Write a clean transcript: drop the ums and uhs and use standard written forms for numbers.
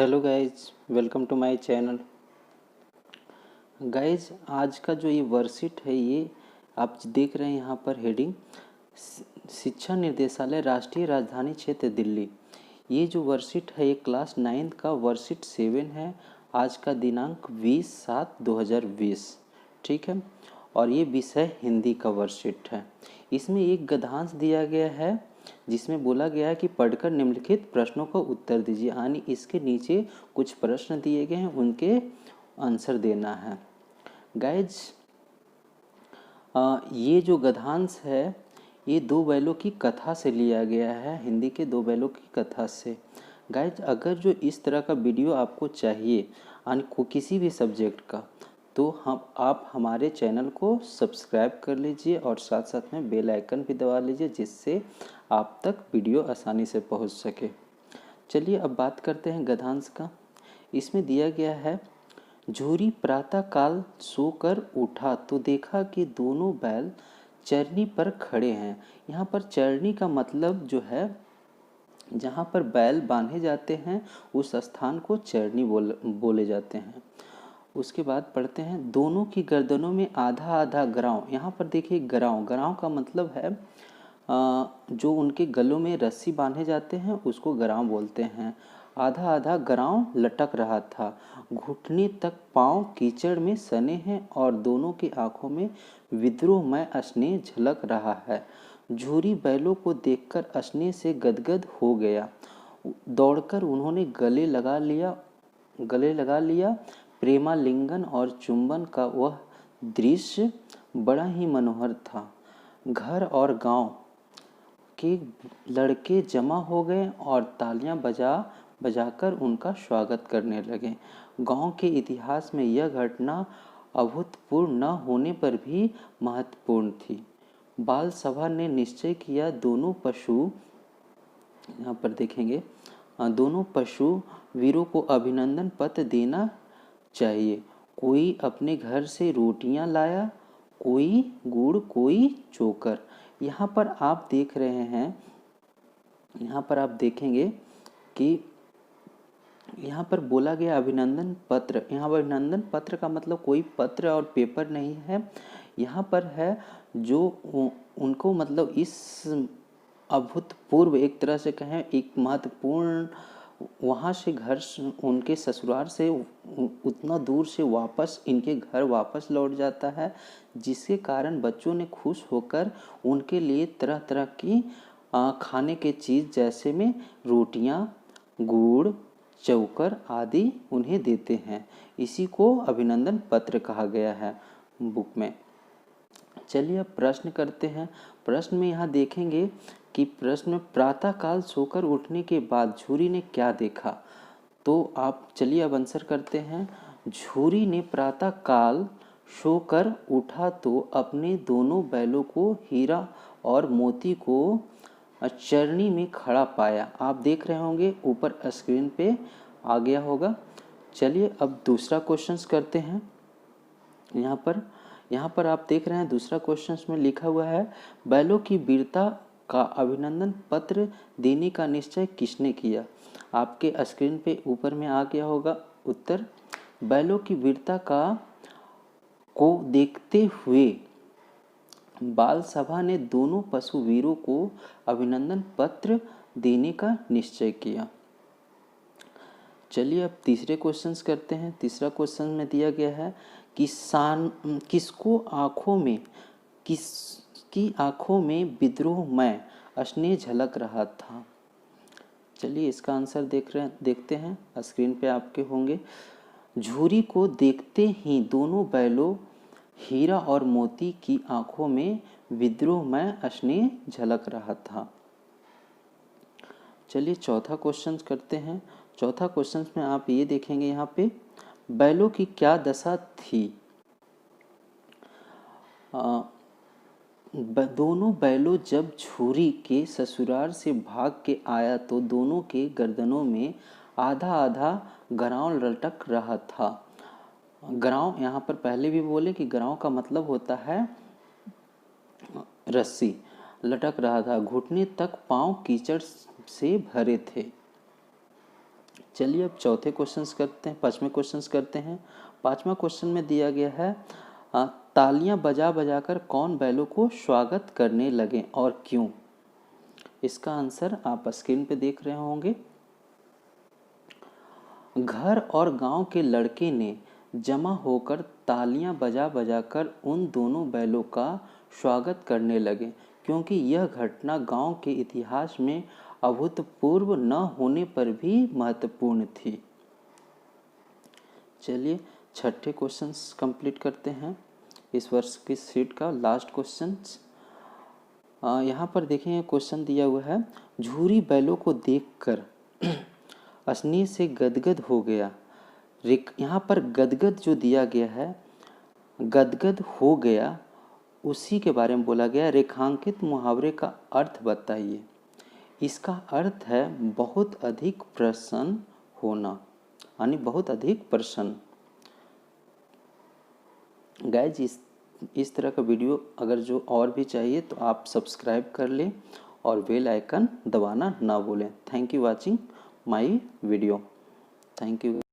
Hello guys, welcome to my channel. Guys, आज का जो ये वर्कशीट है, ये आप देख रहे हैं यहाँ पर हेडिंग शिक्षा निर्देशालय राष्ट्रीय राजधानी क्षेत्र दिल्ली। ये जो वर्कशीट है ये क्लास 9 का वर्कशीट 7 है। आज का दिनांक 20/7/2020, ठीक है। और ये विषय हिंदी का वर्कशीट है। इसमें एक गद्यांश दिया गया है जिसमें बोला गया है कि पढ़कर निम्नलिखित प्रश्नों का उत्तर दीजिए, यानी इसके नीचे कुछ प्रश्न दिए गए हैं, उनके आंसर देना है। गाइज, ये जो गद्यांश है ये दो बैलों की कथा से लिया गया है, हिंदी के दो बैलों की कथा से। गाइज, अगर जो इस तरह का वीडियो आपको चाहिए यानी किसी भी सब्जेक्ट का, तो आप हमारे चैनल को सब्सक्राइब कर लीजिए और साथ साथ में बेल आइकन भी दबा लीजिए, जिससे आप तक वीडियो आसानी से पहुंच सके। चलिए अब बात करते हैं गद्यांश का। इसमें दिया गया है, झूरी प्रातः काल सोकर उठा तो देखा कि दोनों बैल चरनी पर खड़े हैं। यहाँ पर चरनी का मतलब जो है, जहाँ पर बैल बांधे जाते हैं उस स्थान को चरनी बोले जाते हैं। उसके बाद पढ़ते हैं, दोनों की गर्दनों में आधा आधा गराव। यहाँ पर देखिए, गराव गराव का मतलब है जो उनके गलों में रस्सी बांधे जाते हैं उसको गराव बोलते हैं। आधा आधा गराव लटक रहा था, घुटने तक पांव कीचड़ में सने हैं और दोनों की आंखों में विद्रोहमय स्नेह झलक रहा है। झूरी बैलों को देखकर स्नेह से गदगद हो गया। दौड़कर उन्होंने गले लगा लिया। प्रेमालिंगन और चुंबन का वह दृश्य बड़ा ही मनोहर था। घर और गांव के लड़के जमा हो गए और तालियां बजाकर उनका स्वागत करने लगे। गांव के इतिहास में यह घटना अभूतपूर्व न होने पर भी महत्वपूर्ण थी। बाल सभा ने निश्चय किया, दोनों पशु, यहाँ पर देखेंगे, दोनों पशु वीरों को अभिनंदन पत्र देना चाहिए। कोई अपने घर से रोटियां लाया, कोई गुड़, कोई चोकर। यहाँ पर आप देख रहे हैं, यहाँ पर आप देखेंगे कि यहाँ पर बोला गया अभिनंदन पत्र। यहाँ पर अभिनंदन पत्र का मतलब कोई पत्र और पेपर नहीं है, यहाँ पर है जो उनको मतलब इस अभूतपूर्व, एक तरह से कहें एक महत्वपूर्ण, वहाँ से घर, उनके ससुराल से उतना दूर से वापस इनके घर वापस लौट जाता है, जिसके कारण बच्चों ने खुश होकर उनके लिए तरह तरह की खाने के चीज़ जैसे में रोटियां, गुड़, चौकर आदि उन्हें देते हैं। इसी को अभिनंदन पत्र कहा गया है बुक में। चलिए अब प्रश्न करते हैं। प्रश्न में यहाँ देखेंगे कि प्रश्न में प्रातः काल सोकर उठने के बाद झूरी ने क्या देखा। तो आप चलिए अब आंसर करते हैं। झूरी ने प्रातः काल सोकर उठा तो अपने दोनों बैलों को हीरा और मोती को चरनी में खड़ा पाया। आप देख रहे होंगे, ऊपर स्क्रीन पे आ गया होगा। चलिए अब दूसरा क्वेश्चन करते हैं। यहाँ पर आप देख रहे हैं, दूसरा क्वेश्चन में लिखा हुआ है, बैलों की वीरता का अभिनंदन पत्र देने का निश्चय किसने किया। आपके स्क्रीन पे ऊपर में आ गया होगा उत्तर। बैलों की वीरता को देखते हुए बाल सभा ने दोनों पशु वीरों को अभिनंदन पत्र देने का निश्चय किया। चलिए अब तीसरे क्वेश्चंस करते हैं। तीसरा क्वेश्चन में दिया गया है, किसकी आंखों में विद्रोहमय स्नेह झलक रहा था। चलिए इसका आंसर देखते हैं, स्क्रीन पे आपके होंगे। झूरी को देखते ही दोनों बैलों हीरा और मोती की आंखों में विद्रोहमय स्नेह झलक रहा था। चलिए चौथा क्वेश्चन करते हैं। चौथा क्वेश्चन में आप ये देखेंगे, यहाँ पे बैलों की क्या दशा थी। दोनों बैलों जब झूरी के ससुराल से भाग के आया तो दोनों के गर्दनों में आधा आधा गराव लटक रहा था। गराव यहाँ पर पहले भी बोले कि गराव का मतलब होता है रस्सी, लटक रहा था। घुटने तक पांव कीचड़ से भरे थे। चलिए अब चौथे क्वेश्चंस करते हैं, पाँचवें क्वेश्चंस करते हैं। पाँचवा क्वेश्चन में दिया गया है तालियां बजा बजाकर कौन बैलों को स्वागत करने लगे और क्यों। इसका आंसर आप स्क्रीन पे देख रहे होंगे। घर और गांव के लड़के ने जमा होकर तालियां बजा बजाकर उन दोनों बैलों का स्वागत करने लगे, क्योंकि यह घटना गांव के इतिहास में अभूतपूर्व न होने पर भी महत्वपूर्ण थी। चलिए छठे क्वेश्चंस कंप्लीट करते हैं। इस वर्ष की सीट का लास्ट क्वेश्चन यहाँ पर देखें, क्वेश्चन दिया हुआ है, झूरी बैलों को देखकर स्नेह से गदगद हो गया। यहाँ पर गदगद जो दिया गया है, गदगद हो गया, उसी के बारे में बोला गया। रेखांकित मुहावरे का अर्थ बताइए। इसका अर्थ है बहुत अधिक प्रसन्न होना, यानी बहुत अधिक प्रसन्न। गाइज इस तरह का वीडियो अगर जो और भी चाहिए तो आप सब्सक्राइब कर लें और बेल आइकन दबाना ना भूलें। Thank you watching my video. Thank you.